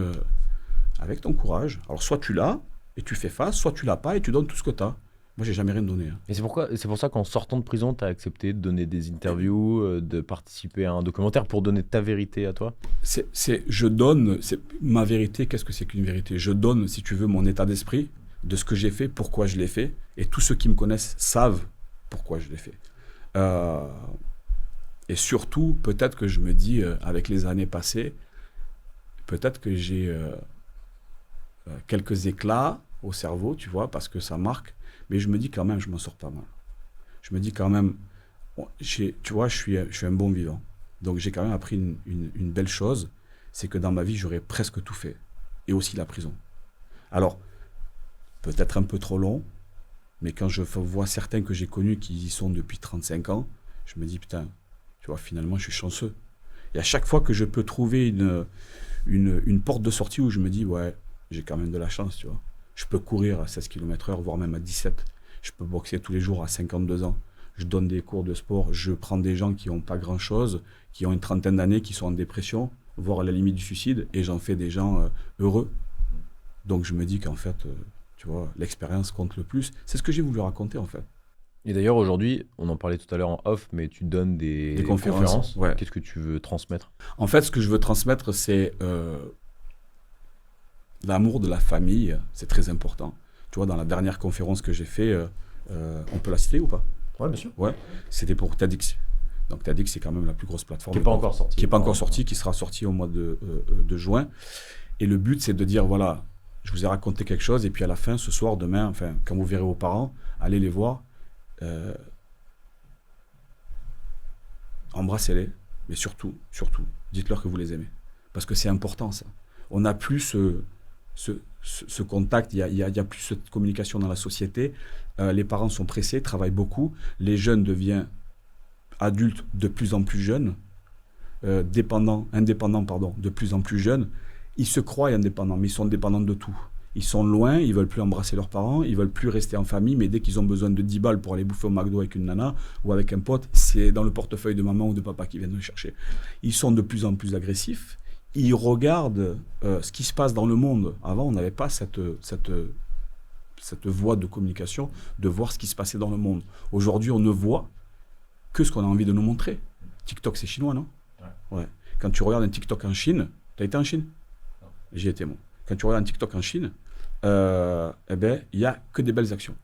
ton courage. Alors soit tu l'as, et tu fais face, soit tu l'as pas, et tu donnes tout ce que t'as. Moi j'ai jamais rien donné. Hein. Et c'est pour ça qu'en sortant de prison, t'as accepté de donner des interviews, de participer à un documentaire pour donner ta vérité à toi? Je donne, ma vérité, qu'est-ce que c'est qu'une vérité ? Je donne, si tu veux, mon état d'esprit, de ce que j'ai fait, pourquoi je l'ai fait, et tous ceux qui me connaissent savent pourquoi je l'ai fait. Et surtout, peut-être que je me dis, avec les années passées, peut-être que j'ai quelques éclats au cerveau, tu vois, parce que ça marque, mais je me dis quand même, je m'en sors pas mal. Je me dis quand même, tu vois, je suis un bon vivant. Donc j'ai quand même appris une belle chose, c'est que dans ma vie, j'aurais presque tout fait, et aussi la prison. Alors, peut-être un peu trop long, mais quand je vois certains que j'ai connus qui y sont depuis 35 ans, je me dis, putain, tu vois, finalement, je suis chanceux. Et à chaque fois que je peux trouver une porte de sortie où je me dis, ouais, j'ai quand même de la chance, tu vois. Je peux courir à 16 km/h, voire même à 17. Je peux boxer tous les jours à 52 ans. Je donne des cours de sport. Je prends des gens qui n'ont pas grand-chose, qui ont une trentaine d'années, qui sont en dépression, voire à la limite du suicide, et j'en fais des gens heureux. Donc je me dis qu'en fait, tu vois, l'expérience compte le plus. C'est ce que j'ai voulu raconter, en fait. Et d'ailleurs, aujourd'hui, on en parlait tout à l'heure en off, mais tu donnes des conférences. Ouais. Qu'est-ce que tu veux transmettre ? En fait, ce que je veux transmettre, c'est l'amour de la famille. C'est très important. Tu vois, dans la dernière conférence que j'ai fait, on peut la citer ou pas ? Ouais, bien sûr. Ouais, c'était pour TEDx. Donc TEDx, c'est quand même la plus grosse plateforme. Qui n'est pas encore sortie. Qui n'est pas encore sortie, qui sera sortie au mois de juin. Et le but, c'est de dire, voilà, je vous ai raconté quelque chose, et puis à la fin, ce soir, demain, enfin, quand vous verrez vos parents, allez les voir, embrassez-les, mais surtout, dites-leur que vous les aimez. Parce que c'est important, ça. On n'a plus ce contact, il y a plus cette communication dans la société. Les parents sont pressés, travaillent beaucoup. Les jeunes deviennent adultes de plus en plus jeunes. indépendants, de plus en plus jeunes, ils se croient indépendants, mais ils sont dépendants de tout. Ils sont loin, ils veulent plus embrasser leurs parents, ils veulent plus rester en famille, mais dès qu'ils ont besoin de 10 balles pour aller bouffer au McDo avec une nana ou avec un pote, c'est dans le portefeuille de maman ou de papa qui viennent le chercher. Ils sont de plus en plus agressifs. Ils regardent ce qui se passe dans le monde. Avant, on n'avait pas cette voie de communication, de voir ce qui se passait dans le monde. Aujourd'hui, on ne voit que ce qu'on a envie de nous montrer. TikTok, c'est chinois, non ? Ouais. Quand tu regardes un TikTok en Chine, tu as été en Chine ? Non. J'y étais, moi. Quand tu regardes un TikTok en Chine, il n'y a que des belles actions.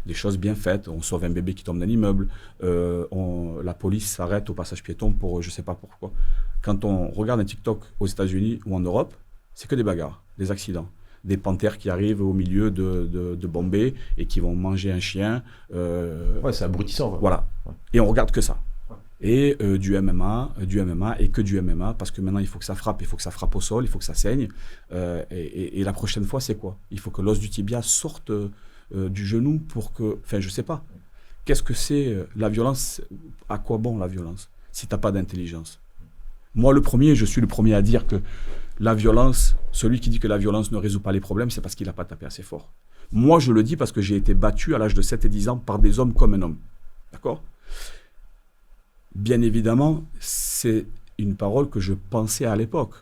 Des choses bien faites. On sauve un bébé qui tombe d'un immeuble. La police s'arrête au passage piéton pour je ne sais pas pourquoi. Quand on regarde un TikTok aux États-Unis ou en Europe, c'est que des bagarres, des accidents. Des panthères qui arrivent au milieu de Bombay et qui vont manger un chien. Ouais, c'est abrutissant. Quoi. Voilà. Ouais. Et on regarde que ça. Ouais. Et du MMA et que du MMA, parce que maintenant il faut que ça frappe au sol, il faut que ça saigne. Et la prochaine fois, c'est quoi ? Il faut que l'os du tibia sorte du genou pour que... Enfin, je sais pas. Qu'est-ce que c'est la violence ? À quoi bon la violence si tu n'as pas d'intelligence ? Moi, je suis le premier à dire que la violence, celui qui dit que la violence ne résout pas les problèmes, c'est parce qu'il n'a pas tapé assez fort. Moi, je le dis parce que j'ai été battu à l'âge de 7 et 10 ans par des hommes comme un homme. D'accord ? Bien évidemment, c'est une parole que je pensais à l'époque.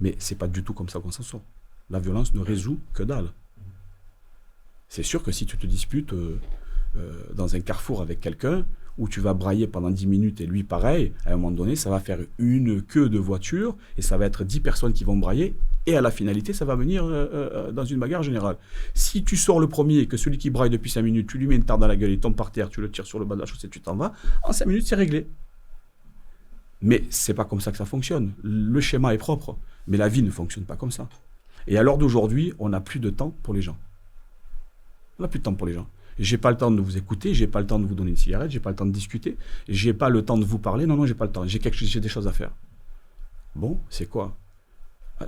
Mais ce n'est pas du tout comme ça qu'on s'en sort. La violence ne résout que dalle. C'est sûr que si tu te disputes dans un carrefour avec quelqu'un, où tu vas brailler pendant 10 minutes et lui pareil, à un moment donné, ça va faire une queue de voiture et ça va être 10 personnes qui vont brailler et à la finalité, ça va venir dans une bagarre générale. Si tu sors le premier et que celui qui braille depuis 5 minutes, tu lui mets une tarte dans la gueule, il tombe par terre, tu le tires sur le bas de la chaussée, tu t'en vas, en 5 minutes, c'est réglé. Mais c'est pas comme ça que ça fonctionne. Le schéma est propre, mais la vie ne fonctionne pas comme ça. Et à l'heure d'aujourd'hui, on n'a plus de temps pour les gens. On n'a plus de temps pour les gens. J'ai pas le temps de vous écouter, j'ai pas le temps de vous donner une cigarette, j'ai pas le temps de discuter, j'ai pas le temps de vous parler, non, j'ai pas le temps, j'ai des choses à faire. Bon, c'est quoi ?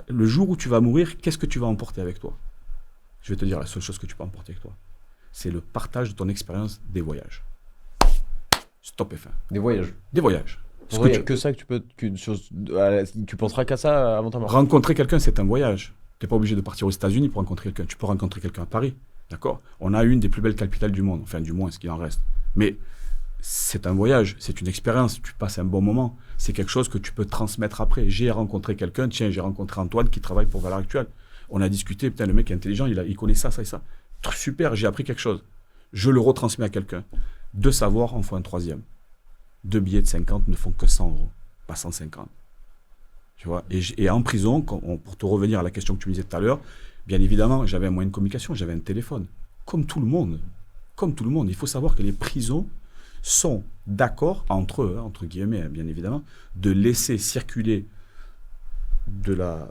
Le jour où tu vas mourir, qu'est-ce que tu vas emporter avec toi ? Je vais te dire la seule chose que tu peux emporter avec toi. C'est le partage de ton expérience des voyages. Stop et fin. Des voyages ? Des voyages. Il n'y a que ça que tu peux... tu penseras qu'à ça avant ta mort ? Rencontrer quelqu'un, c'est un voyage. Tu n'es pas obligé de partir aux États-Unis pour rencontrer quelqu'un. Tu peux rencontrer quelqu'un à Paris. D'accord ? On a une des plus belles capitales du monde, enfin du moins ce qu'il en reste. Mais c'est un voyage, c'est une expérience, tu passes un bon moment. C'est quelque chose que tu peux transmettre après. J'ai rencontré quelqu'un, j'ai rencontré Antoine qui travaille pour Valeurs Actuelles. On a discuté, putain, le mec est intelligent, il connaît ça, ça et ça. Super, j'ai appris quelque chose. Je le retransmets à quelqu'un. 2 savoirs en font un 3e. 2 billets de 50 ne font que 100 €, pas 150. Tu vois ? Et en prison, pour te revenir à la question que tu me disais tout à l'heure, bien évidemment, j'avais un moyen de communication, j'avais un téléphone. Comme tout le monde. Comme tout le monde. Il faut savoir que les prisons sont d'accord entre eux, entre guillemets, bien évidemment, de laisser circuler de la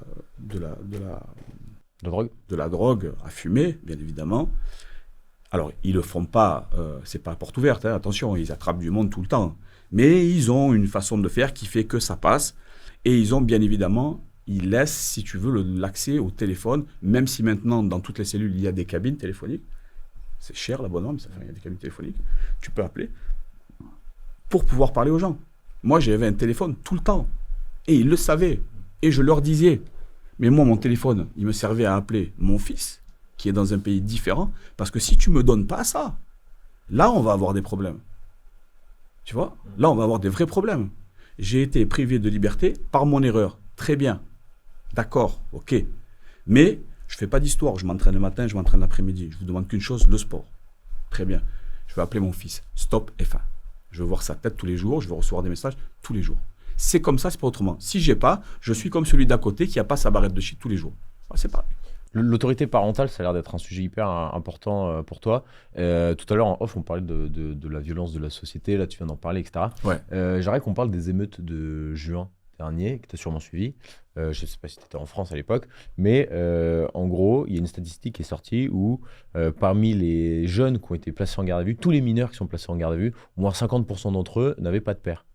drogue à fumer, bien évidemment. Alors, ils ne le font pas, c'est pas porte ouverte, hein, attention, ils attrapent du monde tout le temps. Mais ils ont une façon de faire qui fait que ça passe. Et ils ont bien évidemment... Ils laissent, si tu veux, l'accès au téléphone, même si maintenant, dans toutes les cellules, il y a des cabines téléphoniques. C'est cher l'abonnement, mais il y a des cabines téléphoniques. Tu peux appeler pour pouvoir parler aux gens. Moi, j'avais un téléphone tout le temps. Et ils le savaient. Et je leur disais. Mais moi, mon téléphone, il me servait à appeler mon fils, qui est dans un pays différent, parce que si tu ne me donnes pas ça, là, on va avoir des problèmes. Tu vois ? Là, on va avoir des vrais problèmes. J'ai été privé de liberté par mon erreur. Très bien. D'accord, ok. Mais je ne fais pas d'histoire. Je m'entraîne le matin, je m'entraîne l'après-midi. Je vous demande qu'une chose, le sport. Très bien. Je vais appeler mon fils. Stop et fin. Je veux voir sa tête tous les jours. Je veux recevoir des messages tous les jours. C'est comme ça, c'est pas autrement. Si j'ai pas, je suis comme celui d'à côté qui n'a pas sa barrette de shit tous les jours. C'est pareil. L'autorité parentale, ça a l'air d'être un sujet hyper important pour toi. Tout à l'heure, en off, on parlait de la violence de la société. Là, tu viens d'en parler, etc. Ouais. J'aimerais qu'on parle des émeutes de juin dernier, que tu as sûrement suivi. Je ne sais pas si tu étais en France à l'époque, mais en gros, il y a une statistique qui est sortie où parmi les jeunes qui ont été placés en garde à vue, tous les mineurs qui sont placés en garde à vue, au moins 50% d'entre eux n'avaient pas de père.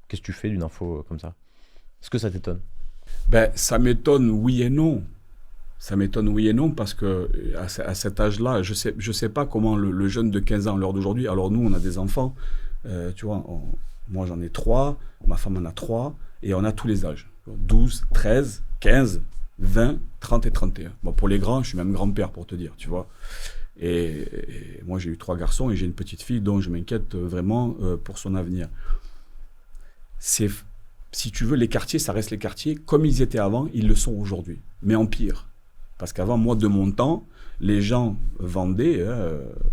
Qu'est-ce que tu fais d'une info comme ça ? Est-ce que ça t'étonne ? Ça m'étonne oui et non. Ça m'étonne oui et non parce que à cet âge-là, je sais pas comment le jeune de 15 ans à l'heure d'aujourd'hui, alors nous on a des enfants, tu vois, Moi, j'en ai 3, ma femme en a 3, et on a tous les âges. 12, 13, 15, 20, 30 et 31. Bon, pour les grands, je suis même grand-père, pour te dire, tu vois. Et moi, j'ai eu 3 garçons et j'ai une petite fille dont je m'inquiète vraiment pour son avenir. Si tu veux, les quartiers, ça reste les quartiers. Comme ils étaient avant, ils le sont aujourd'hui. Mais en pire. Parce qu'avant, moi, de mon temps, les gens vendaient.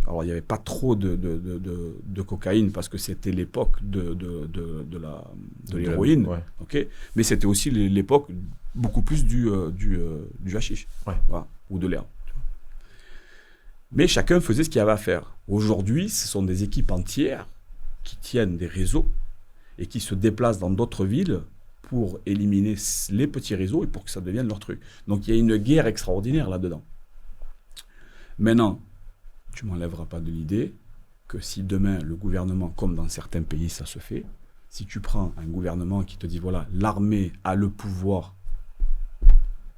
Alors, il n'y avait pas trop de cocaïne parce que c'était l'époque de l'héroïne. Ouais. Okay, mais c'était aussi l'époque beaucoup plus du hashish. Ouais. Voilà, ou de l'herbe. Mais chacun faisait ce qu'il avait à faire. Aujourd'hui, ce sont des équipes entières qui tiennent des réseaux et qui se déplacent dans d'autres villes pour éliminer les petits réseaux et pour que ça devienne leur truc. Donc il y a une guerre extraordinaire là-dedans. Maintenant, tu ne m'enlèveras pas de l'idée que si demain le gouvernement, comme dans certains pays ça se fait, si tu prends un gouvernement qui te dit voilà, l'armée a le pouvoir,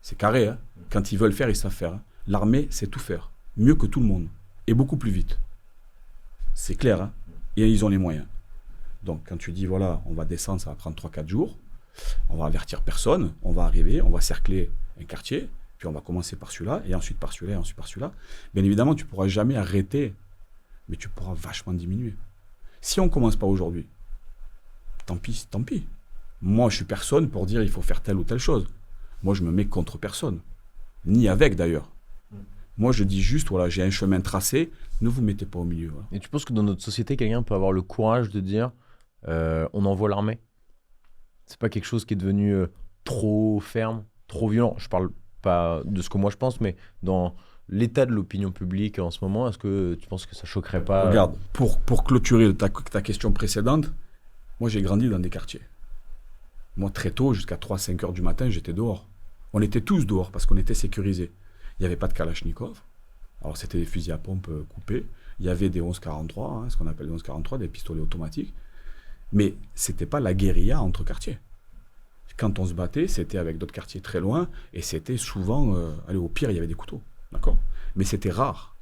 c'est carré, hein, quand ils veulent faire, ils savent faire. Hein. L'armée, c'est tout faire, mieux que tout le monde, et beaucoup plus vite. C'est clair, hein, et ils ont les moyens. Donc quand tu dis voilà, on va descendre, ça va prendre 3-4 jours, on va avertir personne, on va arriver, on va cercler un quartier, puis on va commencer par celui-là, et ensuite par celui-là, et ensuite par celui-là. Bien évidemment, tu ne pourras jamais arrêter, mais tu pourras vachement diminuer. Si on ne commence pas aujourd'hui, tant pis, tant pis. Moi, je suis personne pour dire il faut faire telle ou telle chose. Moi, je me mets contre personne. Ni avec, d'ailleurs. Moi, je dis juste, voilà, j'ai un chemin tracé, ne vous mettez pas au milieu. Voilà. Et tu penses que dans notre société, quelqu'un peut avoir le courage de dire on envoie l'armée? C'est pas quelque chose qui est devenu trop ferme, trop violent. Je parle pas de ce que moi je pense, mais dans l'état de l'opinion publique en ce moment, est-ce que tu penses que ça choquerait pas? Regarde, pour clôturer ta question précédente, moi j'ai grandi dans des quartiers. Moi très tôt, jusqu'à 3-5 heures du matin, j'étais dehors. On était tous dehors parce qu'on était sécurisés. Il n'y avait pas de Kalachnikov. Alors c'était des fusils à pompe coupés. Il y avait des 11-43, ce qu'on appelle des 11-43, des pistolets automatiques. Mais ce n'était pas la guérilla entre quartiers. Quand on se battait, c'était avec d'autres quartiers très loin, et c'était souvent, au pire, il y avait des couteaux, d'accord? Mais c'était rare.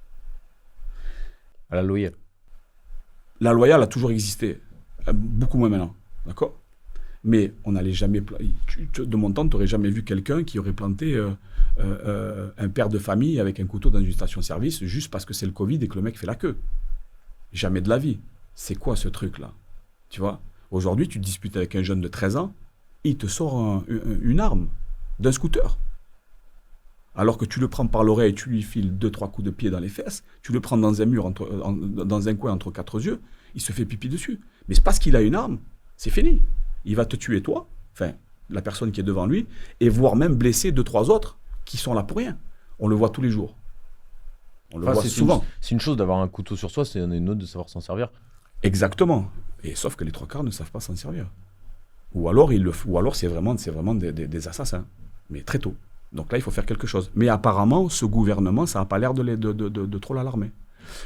À la loyale. La loyale a toujours existé, beaucoup moins maintenant, d'accord? Mais on n'allait jamais... De mon temps, tu n'aurais jamais vu quelqu'un qui aurait planté un père de famille avec un couteau dans une station-service juste parce que c'est le Covid et que le mec fait la queue. Jamais de la vie. C'est quoi ce truc-là? Tu vois? Aujourd'hui, tu te disputes avec un jeune de 13 ans, il te sort une arme d'un scooter. Alors que tu le prends par l'oreille, tu lui files 2-3 coups de pied dans les fesses, tu le prends dans un mur, dans un coin entre 4 yeux, il se fait pipi dessus. Mais c'est parce qu'il a une arme, c'est fini. Il va te tuer toi, enfin la personne qui est devant lui, et voire même blesser 2-3 autres qui sont là pour rien. On le voit tous les jours. On le voit souvent. C'est une chose d'avoir un couteau sur soi, c'est une autre de savoir s'en servir. Exactement. Et sauf que les 3 quarts ne savent pas s'en servir. Ou alors c'est vraiment des assassins, mais très tôt. Donc là, il faut faire quelque chose. Mais apparemment, ce gouvernement, ça n'a pas l'air de trop l'alarmer.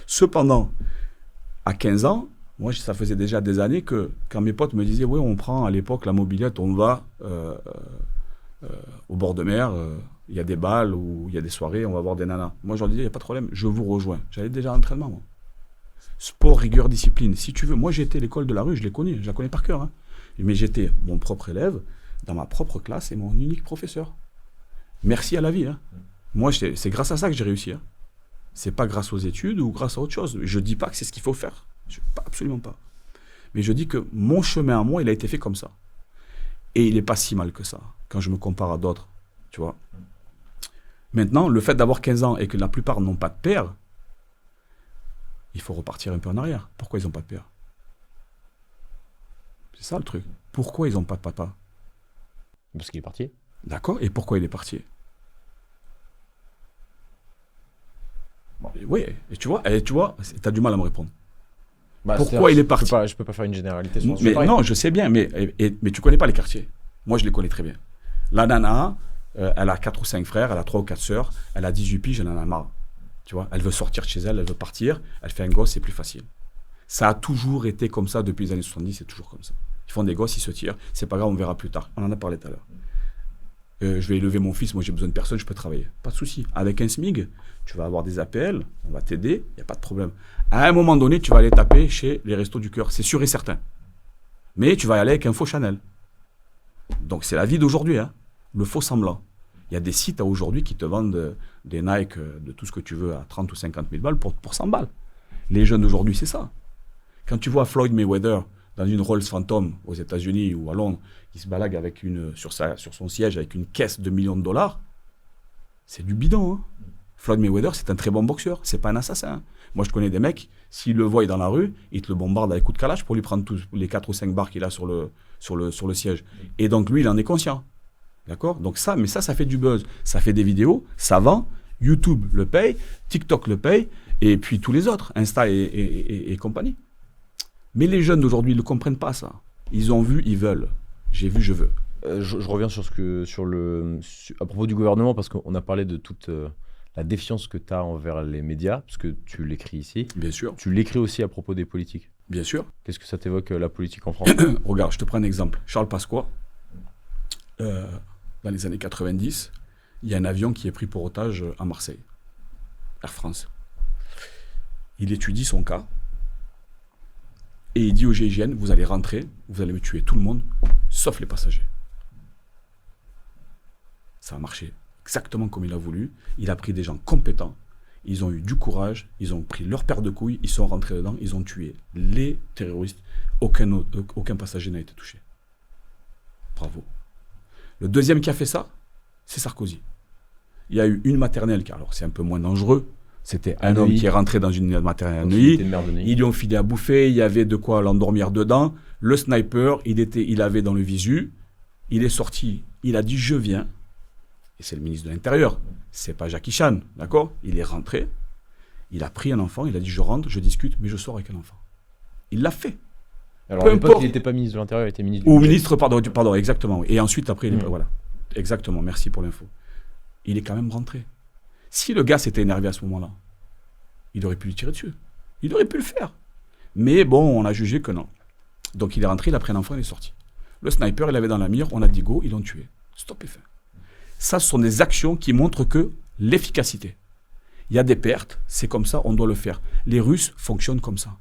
Cependant, à 15 ans, moi, ça faisait déjà des années que quand mes potes me disaient « Oui, on prend à l'époque la mobilette, on va au bord de mer, il y a des balles ou il y a des soirées, on va voir des nanas. » Moi, je leur disais « Il n'y a pas de problème, je vous rejoins. » J'allais déjà à l'entraînement, moi. Sport, rigueur, discipline. Si tu veux, moi, j'étais l'école de la rue, je la connais par cœur. Hein. Mais j'étais mon propre élève, dans ma propre classe et mon unique professeur. Merci à la vie. Hein. Moi, c'est grâce à ça que j'ai réussi. Hein. C'est pas grâce aux études ou grâce à autre chose. Je dis pas que c'est ce qu'il faut faire. Absolument pas. Mais je dis que mon chemin à moi, il a été fait comme ça. Et il n'est pas si mal que ça, quand je me compare à d'autres. Tu vois. Maintenant, le fait d'avoir 15 ans et que la plupart n'ont pas de père, il faut repartir un peu en arrière. Pourquoi ils n'ont pas de père? C'est ça le truc. Pourquoi ils n'ont pas de papa? Parce qu'il est parti. D'accord. Et pourquoi il est parti? Oui, et tu vois, tu as du mal à me répondre. Pourquoi il est parti? Je peux pas faire une généralité sur mais non, je sais bien, mais tu connais pas les quartiers. Moi, je les connais très bien. La nana, elle a 4 ou 5 frères, elle a 3 ou 4 sœurs, elle a 18 piges, elle en a marre. Tu vois, elle veut sortir de chez elle, elle veut partir, elle fait un gosse, c'est plus facile. Ça a toujours été comme ça depuis les années 70, c'est toujours comme ça. Ils font des gosses, ils se tirent, c'est pas grave, on verra plus tard. On en a parlé tout à l'heure. Je vais élever mon fils, moi j'ai besoin de personne, je peux travailler. Pas de souci. Avec un SMIG, tu vas avoir des APL, on va t'aider, il n'y a pas de problème. À un moment donné, tu vas aller taper chez les Restos du Cœur, c'est sûr et certain. Mais tu vas y aller avec un faux Chanel. Donc c'est la vie d'aujourd'hui, hein, le faux semblant. Il y a des sites aujourd'hui qui te vendent des Nike, de tout ce que tu veux, à 30 ou 50 000 balles pour 100 balles. Les jeunes d'aujourd'hui, c'est ça. Quand tu vois Floyd Mayweather dans une Rolls Phantom aux États-Unis ou à Londres, qui se balade avec sur son siège avec une caisse de millions de dollars, c'est du bidon. Hein. Floyd Mayweather, c'est un très bon boxeur, c'est pas un assassin. Moi, je connais des mecs, s'ils le voient dans la rue, ils te le bombardent avec coups de calage pour lui prendre tous les 4 ou 5 barres qu'il a sur le siège. Et donc, lui, il en est conscient. D'accord ? Donc ça fait du buzz. Ça fait des vidéos, ça vend. YouTube le paye, TikTok le paye, et puis tous les autres, Insta et compagnie. Mais les jeunes d'aujourd'hui ne comprennent pas ça. Ils ont vu, ils veulent. J'ai vu, je veux. Je reviens à propos du gouvernement, parce qu'on a parlé de toute la défiance que tu as envers les médias, parce que tu l'écris ici. Bien sûr. Tu l'écris aussi à propos des politiques. Bien sûr. Qu'est-ce que ça t'évoque, la politique en France ? Regarde, je te prends un exemple. Charles Pasqua, dans les années 90, il y a un avion qui est pris pour otage à Marseille, Air France. Il étudie son cas et il dit au GIGN, vous allez rentrer, vous allez me tuer tout le monde, sauf les passagers. Ça a marché exactement comme il a voulu. Il a pris des gens compétents, ils ont eu du courage, ils ont pris leur paire de couilles, ils sont rentrés dedans, ils ont tué les terroristes. Aucun passager n'a été touché. Bravo. Le deuxième qui a fait ça, c'est Sarkozy. Il y a eu une maternelle, alors c'est un peu moins dangereux. C'était un homme qui est rentré dans une maternelle à Neuilly. Ils lui ont filé à bouffer, il y avait de quoi l'endormir dedans. Le sniper, il avait dans le visu. Il est sorti, il a dit je viens. Et c'est le ministre de l'Intérieur. C'est pas Jackie Chan, d'accord ? Il est rentré, il a pris un enfant, il a dit je rentre, je discute, mais je sors avec un enfant. Il l'a fait. Alors à l'époque, il n'était pas ministre de l'Intérieur, il était ministre du Ou ministre, pardon, exactement. Et ensuite, après, voilà. Exactement, merci pour l'info. Il est quand même rentré. Si le gars s'était énervé à ce moment-là, il aurait pu lui tirer dessus. Il aurait pu le faire. Mais bon, on a jugé que non. Donc il est rentré, il a pris un enfant, il est sorti. Le sniper, il avait dans la mire, on a dit go, ils l'ont tué. Stop et fin. Ça, ce sont des actions qui montrent que l'efficacité. Il y a des pertes, c'est comme ça, on doit le faire. Les Russes fonctionnent comme ça.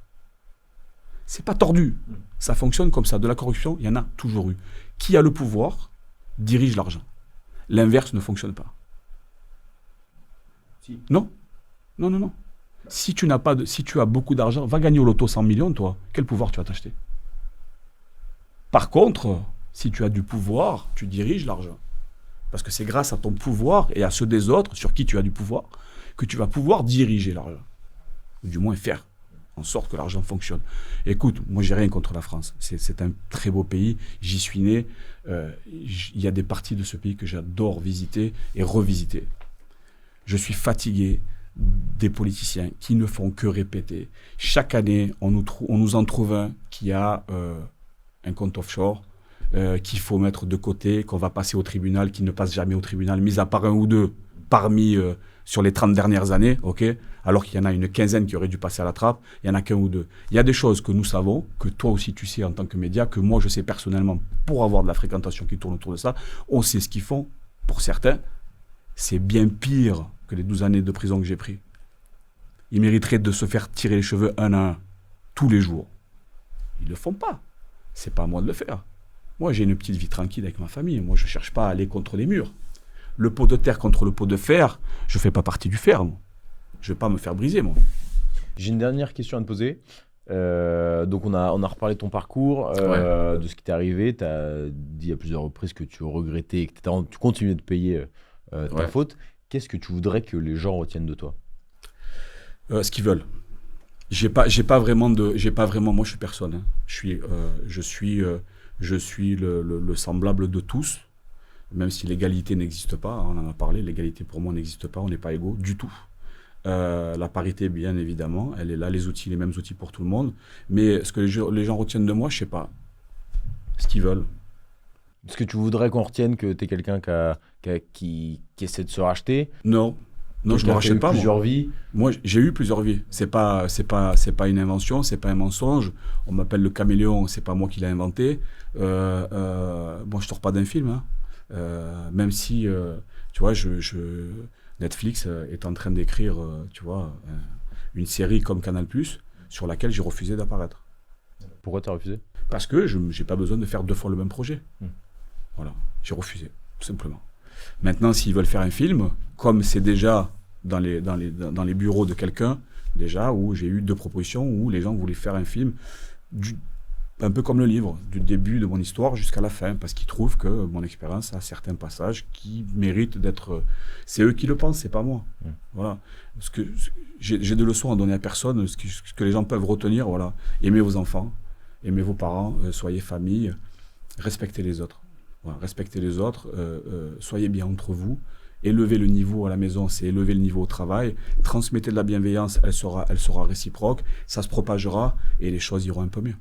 C'est pas tordu. Ça fonctionne comme ça. De la corruption, il y en a toujours eu. Qui a le pouvoir dirige l'argent. L'inverse ne fonctionne pas. Si. Non. Si tu as beaucoup d'argent, va gagner au loto 100 millions, toi. Quel pouvoir tu vas t'acheter ? Par contre, si tu as du pouvoir, tu diriges l'argent. Parce que c'est grâce à ton pouvoir et à ceux des autres sur qui tu as du pouvoir que tu vas pouvoir diriger l'argent. Ou du moins faire en sorte que l'argent fonctionne. Écoute, moi j'ai rien contre la France. C'est un très beau pays. J'y suis né. Il y a des parties de ce pays que j'adore visiter et revisiter. Je suis fatigué des politiciens qui ne font que répéter. Chaque année, on nous en trouve un qui a un compte offshore, qu'il faut mettre de côté, qu'on va passer au tribunal, qui ne passe jamais au tribunal, mis à part un ou deux parmi sur les 30 dernières années, ok, alors qu'il y en a une quinzaine qui auraient dû passer à la trappe, il n'y en a qu'un ou deux. Il y a des choses que nous savons, que toi aussi tu sais en tant que média, que moi je sais personnellement pour avoir de la fréquentation qui tourne autour de ça. On sait ce qu'ils font. Pour certains, c'est bien pire que les 12 années de prison que j'ai pris. Ils mériteraient de se faire tirer les cheveux un à un, tous les jours. Ils ne le font pas. C'est pas à moi de le faire. Moi, j'ai une petite vie tranquille avec ma famille. Moi, je ne cherche pas à aller contre les murs. Le pot de terre contre le pot de fer, je ne fais pas partie du fer, moi. Je ne vais pas me faire briser, moi. J'ai une dernière question à te poser. Donc, on a reparlé de ton parcours, de ce qui t'est arrivé. Tu as dit à plusieurs reprises que tu regrettais et que tu continuais de payer ta faute. Qu'est-ce que tu voudrais que les gens retiennent de toi ? Ce qu'ils veulent. J'ai pas vraiment, moi je suis personne. Hein. Je suis le semblable de tous, même si l'égalité n'existe pas. On en a parlé, l'égalité pour moi n'existe pas, on n'est pas égaux du tout. La parité, bien évidemment, elle est là, les mêmes outils pour tout le monde. Mais ce que les gens retiennent de moi, je sais pas. Ce qu'ils veulent. Est-ce que tu voudrais qu'on retienne que tu es quelqu'un qui essaie de se racheter ? Non, je ne me rachète pas. Plusieurs vies. Moi, j'ai eu plusieurs vies. C'est pas une invention, c'est pas un mensonge. On m'appelle le caméléon, c'est pas moi qui l'ai inventé. Bon, je sors pas d'un film, hein. Même si, tu vois, Netflix est en train d'écrire, tu vois, une série comme Canal+, sur laquelle j'ai refusé d'apparaître. Pourquoi tu as refusé ? Parce que je n'ai pas besoin de faire 2 fois le même projet. Mm. Voilà, j'ai refusé, tout simplement. Maintenant, s'ils veulent faire un film, comme c'est déjà dans les bureaux de quelqu'un, déjà, où j'ai eu 2 propositions, où les gens voulaient faire un film, un peu comme le livre, du début de mon histoire jusqu'à la fin, parce qu'ils trouvent que mon expérience a certains passages qui méritent d'être... C'est eux qui le pensent, c'est pas moi. Mm. Voilà. J'ai de leçons à donner à personne, ce que les gens peuvent retenir, voilà. Aimez vos enfants, aimez vos parents, soyez famille, respectez les autres. Voilà, respectez les autres, soyez bien entre vous, élevez le niveau à la maison, c'est élever le niveau au travail, transmettez de la bienveillance, elle sera réciproque, ça se propagera et les choses iront un peu mieux.